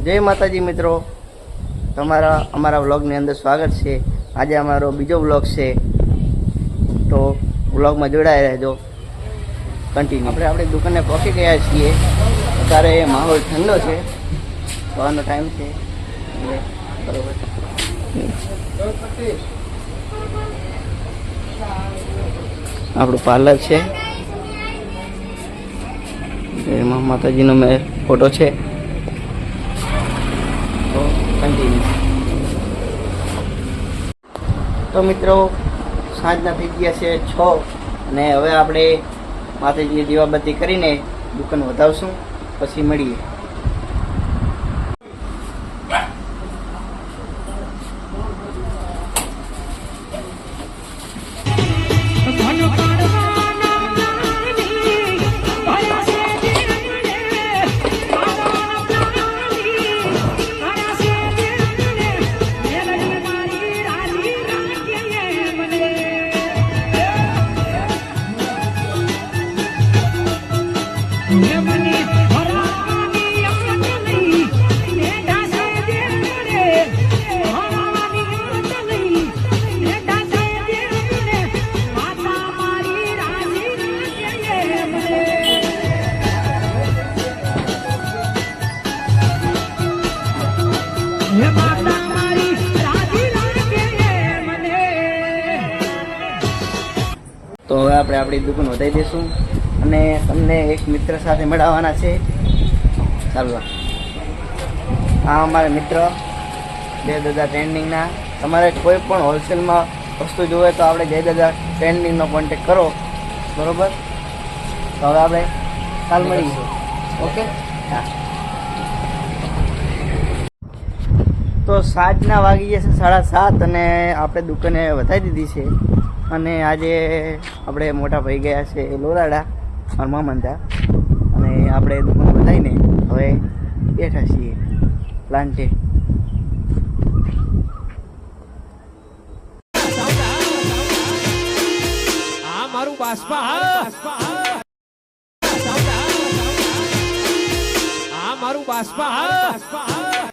જય માતાજી મિત્રો, અમારા વ્લોગની અંદર સ્વાગત છે। આજે અમારો બીજો વ્લોગ છે, તો વ્લોગમાં જોડાયા રહેજો કન્ટિન્યુ। આપણે આપણી દુકાને પહોંચી ગયા છીએ। અત્યારે માહોલ ઠંડો છે, સવારનો ટાઈમ છે બરોબર। આપણું પાર્લર છે, એમાં માતાજીનો મેં ફોટો છે। તો કન્ટિન્યુ। તો મિત્રો સાંજના થઈ ગયા છે 6 અને હવે આપણે માતાજીની દીવાબત્તી કરીને દુકાન વધાવશું, પછી મળીએ। તો હવે આપણે આપણી દુકાન વધારી દઈશું અને તમને એક મિત્ર સાથે મળવાના છે। ચાલો, આ અમારા મિત્ર જય દાદા ટ્રેન્ડિંગના। તમારે કોઈ પણ હોલસેલમાં વસ્તુ જોવે તો આપણે જય દાદા ટ્રેન્ડિંગનો કોન્ટેક કરો, બરાબર। તો હવે આપણે કાલ મળીશું, ઓકે? હા। તો સાંજના વાગી જશે 7:30 અને આપણે દુકાને વધારી દીધી છે। અને આજે આપણે મોટા ભાઈ ગયા છે લોરાડા મારા મામંદા, અને આપણે દુકાન વધારીને હવે બેઠા છીએ પ્લાન્ટે। આ મારું બાસ્પા, આ મારું બાસ્પા।